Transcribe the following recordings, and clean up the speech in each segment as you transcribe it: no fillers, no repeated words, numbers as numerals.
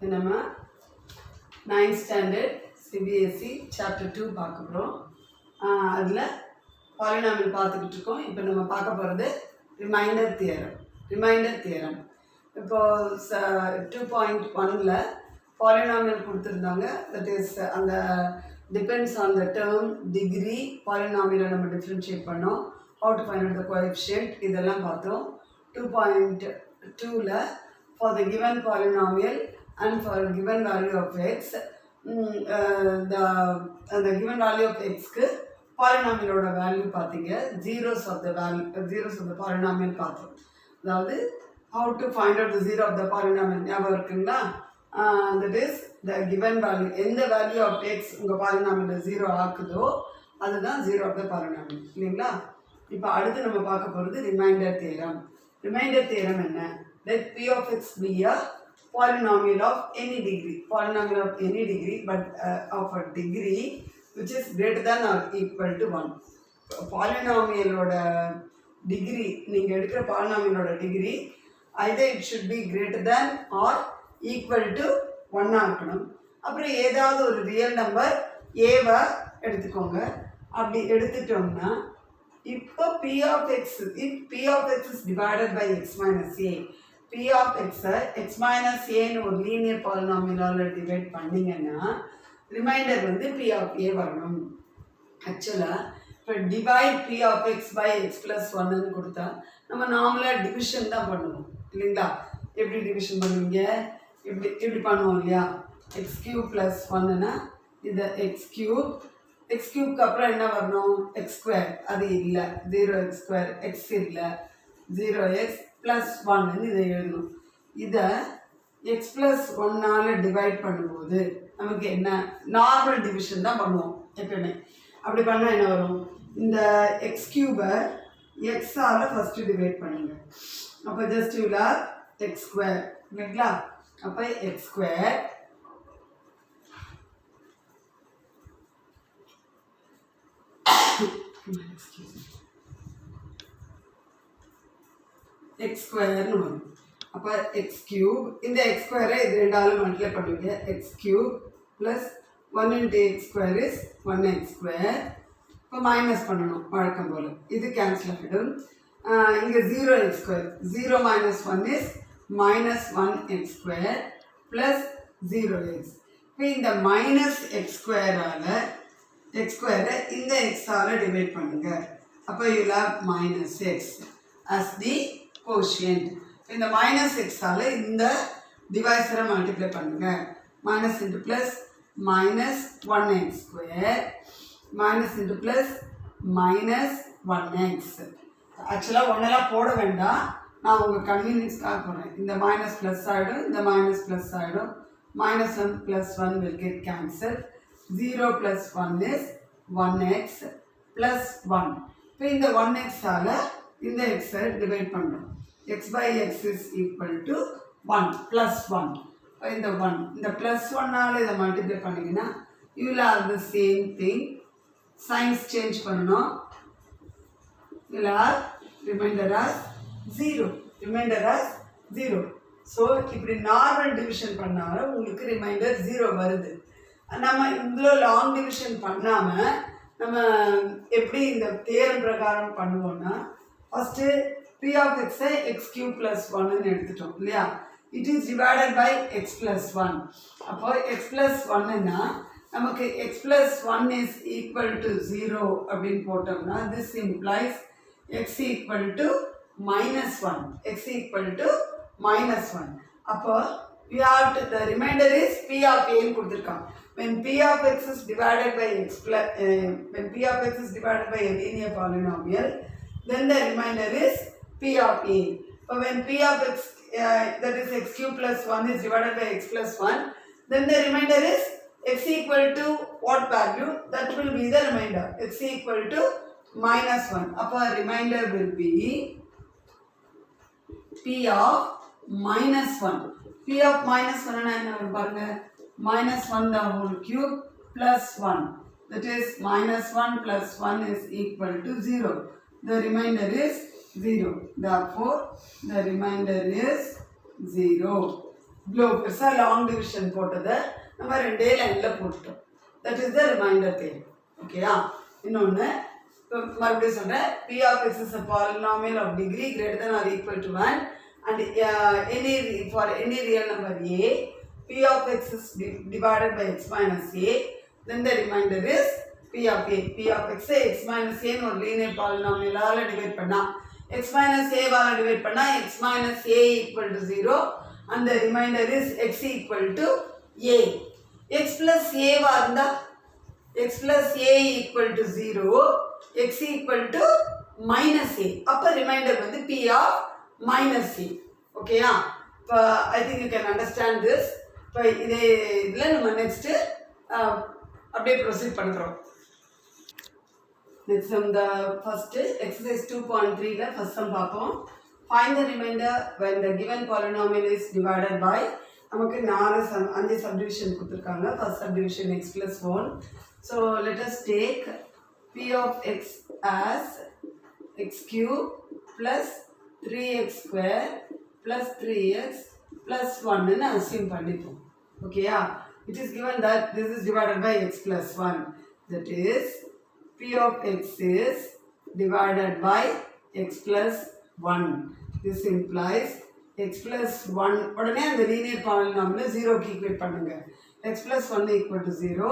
நம்ம 9th standard CBSE chapter 2 பார்க்க போகிறோம். அதில் பாலினாமியல் பார்த்துக்கிட்டு இருக்கோம். இப்போ நம்ம பார்க்க போகிறது ரிமைண்டர் தியரம். இப்போது 2.1ல் பாலினாமியல் கொடுத்துருந்தாங்க. தட் இஸ் அந்த depends on the term degree பாலினாமியலை நம்ம டிஃப்ரென்ஷியேட் பண்ணோம். how to find out the coefficient இதெல்லாம் பார்த்தோம். 2.2ல் for the given polynomial and for given value of x the given value of xக்கு பாலினாமியலோட வேல்யூ பார்த்தீங்க. zeros of the polynomial பார்த்தோம். அதாவது how to find out the zero of the polynomial ஞாபகம் இருக்குங்களா? that is the given value எந்த value of x உங்கள் polynomial 0 ஆக்குதோ அதுதான் zero of the polynomial இல்லைங்களா? இப்போ அடுத்து நம்ம பார்க்க போகிறது ரிமைண்டர் தியரம் என்ன? let p of x be a polynomial of any degree but of a degree which is greater than or equal to 1. பாலினாமியலோட degree நீங்கள் எடுக்கிற பாலினாமியலோட degree either it should be greater than or equal to 1 இருக்கணும். அப்புறம் ஏதாவது ஒரு real number ஏவை எடுத்துக்கோங்க. அப்படி எடுத்துட்டோம்னா இப்போ p of x is divided by x minus a, p of x x minus a ன்னு ஒரு லீனியர் பாலினாமியலால் டிவைட் பண்ணிங்கன்னா ரிமைண்டர் வந்து p of a வரணும். ஆக்சுவலாக இப்போ divide p of x by x plus 1ன்னு கொடுத்தா நம்ம நார்மலாக டிவிஷன் தான் பண்ணுவோம் இல்லைங்களா? எப்படி டிவிஷன் பண்ணுவீங்க? இப்படி பண்ணுவோம் இல்லையா? x cube plus 1ன்னா இது x cube அப்புறம் என்ன வரணும்? x square அது இல்லை, 0x square, x இல்லை, 0x plus 1ன்னு இதை எழுதணும். இதை x plus 1ஆல் டிவைட் பண்ணும்போது நமக்கு என்ன? நார்மல் டிவிஷன் தான் பண்ணுவோம் எப்பயுமே. அப்படி பண்ணால் என்ன வரும்? இந்த x cube-ஐ xஆல் ஃபஸ்ட்டு டிவைட் பண்ணுங்க. அப்போ ஜஸ்ட் இவ்வளோ x square இல்லைங்களா? அப்போ x square x ஸ்கொயர்னு வரும். அப்போ x கியூப், இந்த x ஸ்கொயரை இது ரெண்டாலும் மல்டிப்ளை பண்ணுவீங்க. x cube plus 1 into x square is 1x square. இப்போ மைனஸ் பண்ணணும் வழக்கம் போல். இது கேன்சல் ஆகிடும். இங்கே 0x square, 0 minus 1 is minus 1x square plus 0x. இப்போ இந்த மைனஸ் x ஸ்கொயரால் x ஸ்கொயரை இந்த எக்ஸால் டிவைட் பண்ணுங்க. அப்போ இதில் minus X as the quotient. இந்த மைனஸ் எக்ஸால் இந்த டிவைஸரை மல்டிப்ளை பண்ணுங்க. Minus into plus minus 1x square minus into plus minus 1x. ஆக்சுவலாக ஒன்றெல்லாம் போட வேண்டாம், நான் உங்கள் கன்வீனியன்ஸ்க்காக போடுறேன். இந்த மைனஸ் ப்ளஸ் ஆகிடும், இந்த மைனஸ் ப்ளஸ் ஆகிடும். minus 1 plus 1 will get cancelled. 0 plus 1 is 1x plus 1. இப்போ இந்த 1x-ஆல் இந்த x-ஐ டிவைட் பண்ணுறோம். x by x is equal to 1 plus 1. இப்போ இந்த 1 இந்த plus 1-ஆல் இதை மல்டிப்ளை பண்ணிங்கன்னா you will have the same thing. Science change பண்ணணும். you will have remainder as 0. So இப்படி நார்மல் டிவிஷன் பண்ணாலும் உங்களுக்கு ரிமைண்டர் 0 வருது. நம்ம இவ்வளோ லாங் டிவிஷன் பண்ணாமல் நம்ம எப்படி இந்த தியரம் பிரகாரம் பண்ணுவோம்னா ஃபஸ்ட்டு p of x-ஐ x cube plus 1ன்னு எடுத்துட்டோம் இல்லையா? It is divided by x plus 1. அப்போ x plus 1ன்னா நமக்கு x plus 1 is equal to 0 அப்படின்னு போட்டோம்னா this implies x equal to minus 1. அப்போ we have to, the remainder is p of a ன்னு கொடுத்துருக்காங்க. when p of x is divided by a linear polynomial then the remainder is p of a. so when p of x that is x cube plus 1 is divided by x plus 1 then the remainder is x equal to what value? that will be the remainder, x equal to minus 1. அப்போ remainder will be p of minus 1. p of minus 1 என்ன பாருங்க? minus 1 the whole cube plus 1. that is minus 1 plus 1 is equal to 0. the remainder is 0. therefore the remainder is 0. இவ்வளோ பெருசாக long division போட்டதை நம்ம 2 லைனில் போட்டுட்டோம். That is the reminder தேரி. ஓகேயா? இன்னொன்று இப்போ மறுபடியும் சொல்கிறேன். P of x is a polynomial of degree greater than or equal to 1 and for any real number a, P of x is divided by x minus a, then the remainder is P of a. P of x x minus a ஒரு linear polynomial ஆல divide பண்ணா x minus a வால divide பண்ணா x minus a equal to 0 and the remainder is x equal to a. x plus a வா இருந்தா x plus a equal to 0, x equal to minus a. அப்போ remainder வந்து P of minus a. ஓகேயா? இப்போ I think you can understand this. இப்போ இதில் நம்ம next அப்படியே ப்ரொசீட் பண்ணுறோம். நெக்ஸ்ட் இந்த ஃபஸ்ட்டு எக்ஸசைஸ் 2.3ல ஃபஸ்ட் சம் பார்ப்போம். Find the remainder when the given polynomial is divided by, நமக்கு 5 subdivision கொடுத்துருக்காங்க. First subdivision x plus 1. So let us take P of x as x cube plus 3x square plus 3x plus 1 ன்னு assume பண்ணிப்போம். ஓகேயா? It is given that this is divided by x plus 1. That is P of x is divided by x plus 1. This implies x plus 1 உடனே அந்த linear polynomial 0 க்கு equate பண்ணுங்க. x plus 1 equal to 0,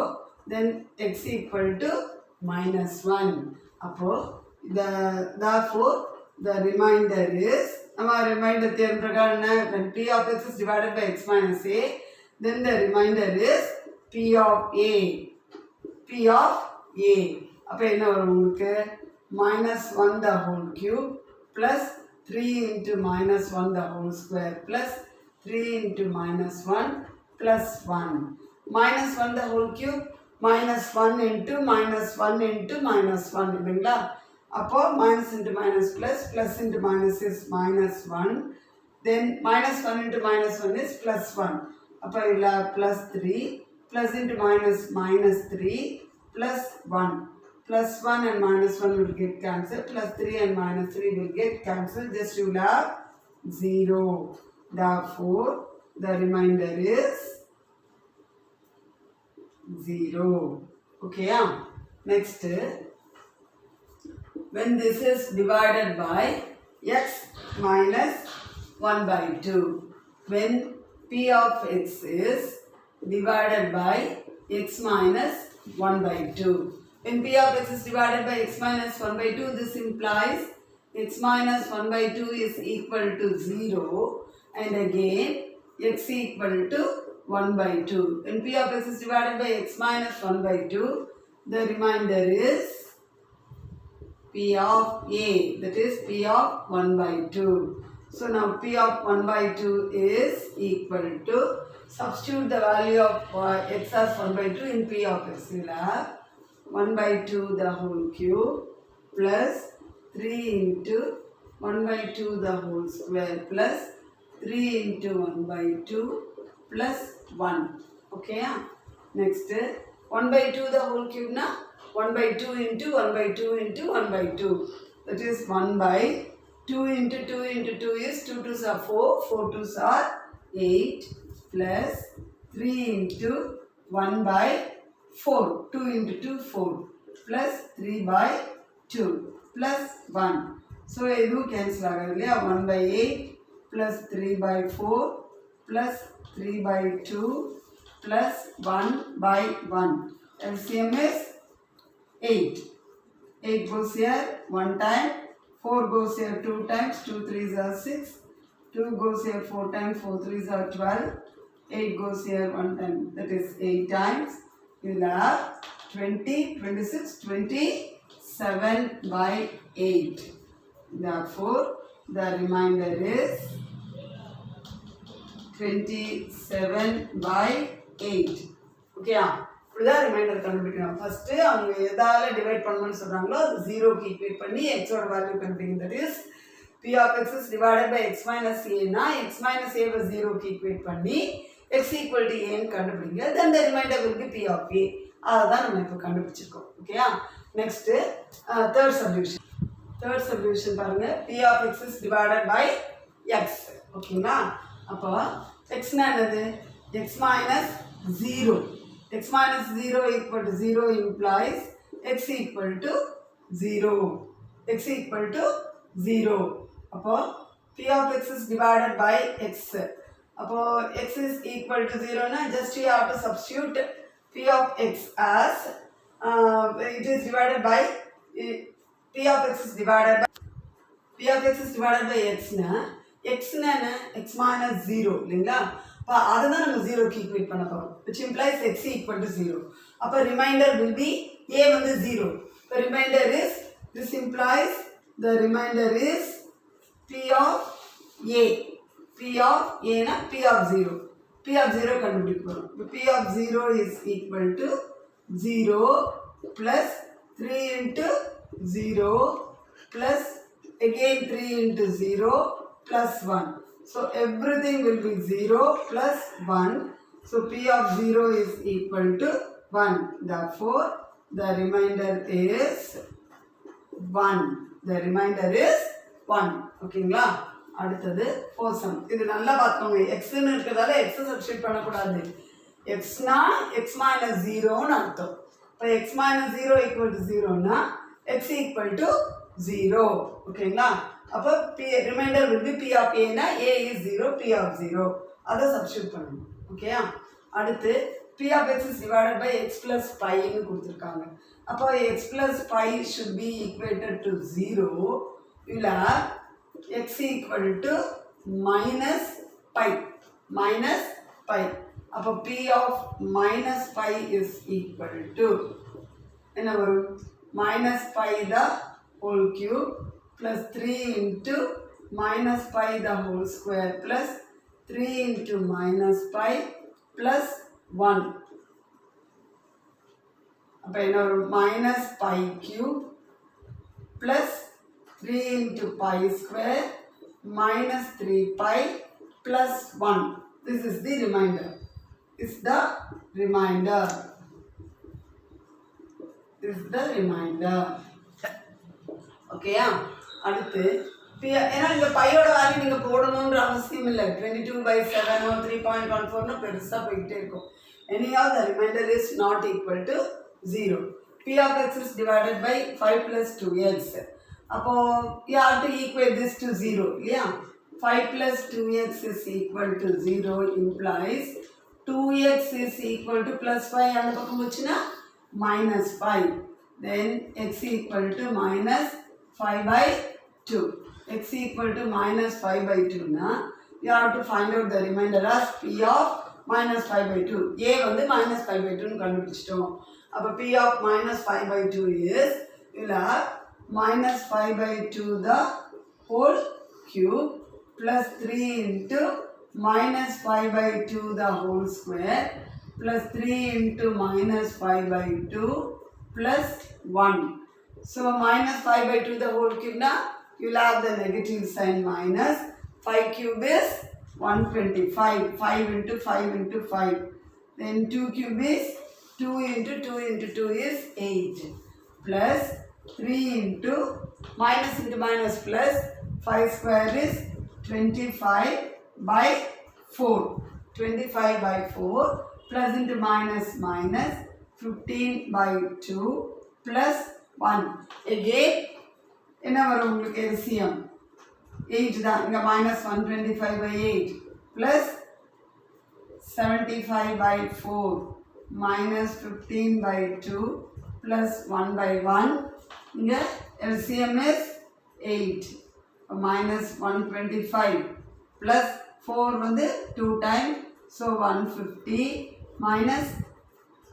then x equal to minus 1. அப்போ therefore the remainder is, நம்ம remainder theorem பிரகாரம் என்ன, when P of x is divided by x minus a, then the remainder is P of a. P of a. அப்போ என்ன வரும் உங்களுக்கு, minus 1 the whole cube plus 3 into minus 1 the whole square plus 3 into minus 1 plus 1. Minus 1 the whole cube minus 1 into minus 1 into minus 1 இல்லைங்களா? அப்போ minus into minus plus, plus into minus is minus 1, then minus 1 into minus 1 is plus 1. அப்போ இல்லை plus 3, plus into minus minus 3 plus 1. Plus 1 and minus 1 will get cancelled, plus 3 and minus 3 will get cancelled, just you will have 0. Therefore, the remainder is 0. Okay, next, when this is divided by x minus 1 by 2, when P of x is divided by x minus 1 by 2. When P of x is divided by x minus 1 by 2, this implies x minus 1 by 2 is equal to 0, and again x equal to 1 by 2. When P of x is divided by x minus 1 by 2, the remainder is P of a, that is P of 1 by 2. So now P of 1 by 2 is equal to, substitute the value of x as 1 by 2 in P of x. You will have 1 by 2 the whole cube plus 3 into 1 by 2 the whole square plus 3 into 1 by 2 plus 1. Okay, next 1 by 2 the whole cube na 1 by 2 into 1 by 2 into 1 by 2, that is 1 by 2 into 2 into 2 is 2 2s are 4, 4 2s are 8 plus 3 into 1 by 4, 2 into 2 4 plus 3 by 2 plus 1. So ಇದು cancel ಆಗೋದಿಲ್ಲ. 1 by 8 plus 3 by 4 plus 3 by 2 plus 1 by 1. LCM is 8. 8 goes here 1 time, 4 goes here 2 times, 2 3s are 6, 2 goes here 4 times, 4 3s are 12, 8 goes here 1 time, that is 8 times. You will have 20, 26, 27 by 8. Therefore, the remainder is 27 by 8. Okay, இப்படிதான் reminder கண்டுபிடிக்கணும். First அவங்க எதால divide பண்ணணும்னு சொல்றாங்களோ அது 0 க்கு equate பண்ணி x ஓட வேல்யூ கண்டுபிடிக்கணும். That is P of x is divided by x minus a னா x minus a was 0 க்கு ஈக்குவேட் பண்ணி x equal to a ன்னு கண்டுபிடிங்க. then the remainder will be P of a. அதுதான் நம்ம இப்போ கண்டுபிடிச்சிருக்கோம். ஓகேயா? Next third subdivision. Third subdivision பாருங்க. P of x is divided by x. ஓகேங்களா? அப்போ x என்னது x minus 0. X minus 0 equal to 0 implies x equal to 0. X equal to 0. அப்போ p of x is divided by x. அப்போ x is equal to 0 na just you have to substitute p of x as it is divided by p of x is divided by p of x is divided by x na x na x minus 0 இல்லைங்களா அப்போ அதை தான் நம்ம 0 க்கு equate பண்ண போகிறோம் which implies x equal to 0. அப்போ remainder will be a வந்து 0. The remainder is this implies the remainder is p of a. p of a na p of 0. p of 0 கண்டுபிடிக்க போகிறோம். p of 0 is equal to 0 plus 3 into 0 plus again 3 into 0 plus 1. So everything will be 0 plus 1. So p of 0 is equal to 1. Therefore, the remainder is 1. The remainder is 1. ஓகேங்களா அடுத்தது 4 sum. இது நல்லா பார்த்துக்கோங்க. xன்னு இருக்கிறதால x substitute பண்ணக்கூடாது. xனா x minus 0ன்னு அர்த்தம். இப்போ x minus 0 equal to 0னா x equal to 0. ஓகேங்களா அப்போ p remainder will be p of a னா a is 0 p of 0 அதை சப்ஸ்டிட் பண்ணணும். ஓகேயா அடுத்து p of x is divided by x plus pi ன்னு கொடுத்துருக்காங்க. அப்போ x plus pi should be equated to 0. இதில் x equal to minus pi. அப்போ p of minus pi is equal to என்ன வரும் minus pi the whole cube plus 3 into minus pi the whole square plus 3 into minus pi plus 1. அப்போ என்ன வரும் minus pi cube plus 3 into pi square minus 3 pi plus 1. This is the remainder. This is the remainder. ஓகேயா அடுத்து ஏன்னா இந்த பையோட value நீங்கள் போடணுன்ற அவசியம் இல்லை. 22/7 3.14னா பெருசாக போய்கிட்டே இருக்கும். anyhow the remainder is not equal to 0. p of x is divided by 5 plus 2x. அப்போ you have to equate this to 0 இல்லையா 5 plus 2x is equal to 0 implies 2x is equal to plus 5 அந்த பக்கம் போச்சுன்னா minus 5. Then x equal to minus 5/2. x equal to minus 5/2 na you have to find out the remainder as p of minus 5/2. a வந்து minus 5/2 னு கண்டுபிடிச்சிட்டோம். அப்போ p of minus 5/2 is you have minus 5/2 the whole cube plus 3 into minus 5/2 the whole square plus 3 into minus 5/2 plus 1. So minus 5/2 the whole cube na you will have the negative sign minus 5 cube is 125. 5 into 5 into 5. Then 2 cube is 2 into 2 into 2 is 8 plus 3 into minus plus 5 square is 25/4. 25/4 plus into minus 15/2 plus 1. Again என்ன வரும் உங்களுக்கு LCM 8 தான். இங்க minus 125/8 plus 75/4 minus 15/2 plus 1/1. இங்க LCM is 8. Minus 125 plus 4 வந்து 2 times. So 150 minus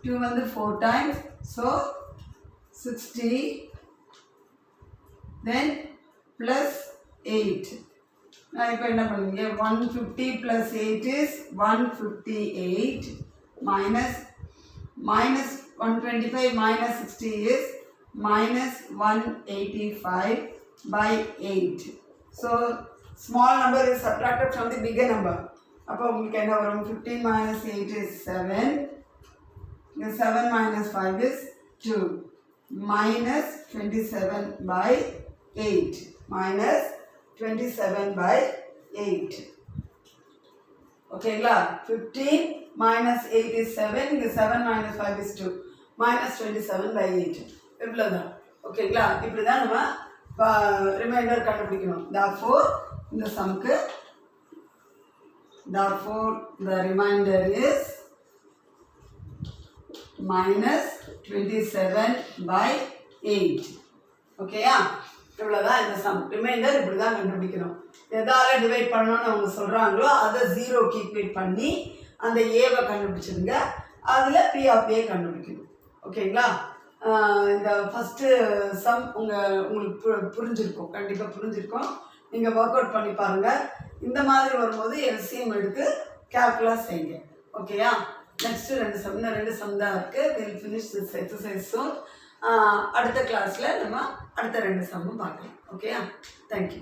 2 வந்து 4 times. So 60. Then plus 8. நான் இப்போ என்ன பண்ணுவீங்க 150 plus 8 is 158 minus 125 minus 60 is minus 185/8. So small number is subtracted from the bigger number. அப்போ உங்களுக்கு என்ன வரும் 15 minus 8 is 7. 7 minus 5 is 2 minus 27/8 minus 27/8. ஓகேங்களா 15 minus 8 is 7, இங்கே 7 minus 5 is 2, minus 27/8 இவ்வளோதான். ஓகேங்களா இப்படி தான் நம்ம ரிமைண்டர் கண்டுபிடிக்கணும். therefore இந்த சம்க்கு therefore the remainder is minus 27/8. ஓகேயா இவ்வளோதான் இந்த சம். ரிமைண்டர் இப்படி தான் கண்டுபிடிக்கணும். எதால டிவைட் பண்ணணும்னு அவங்க சொல்கிறாங்களோ அதை ஜீரோக்கு ஈக்குவேட் பண்ணி அந்த ஏவை கண்டுபிடிச்சிருங்க. அதில் பி ஆஃப் ஏ கண்டுபிடிக்கணும். ஓகேங்களா இந்த ஃபஸ்ட்டு சம் உங்களுக்கு புரிஞ்சிருக்கும், கண்டிப்பாக புரிஞ்சிருக்கும். நீங்கள் ஒர்க் அவுட் பண்ணி பாருங்கள். இந்த மாதிரி வரும்போது எல்சிஎம் எடுத்து கேல்குலஸ் செய்யுங்க. ஓகேயா நெக்ஸ்ட்டு 2 சம், இன்னும் 2 சம் தான் இருக்குது. வில் ஃபினிஷ் திஸ் எக்ஸசைஸும் அடுத்த கிளாஸில் நம்ம அடுத்த 2 சம்மும் பார்க்கலாம். ஓகேயா தேங்க்யூ.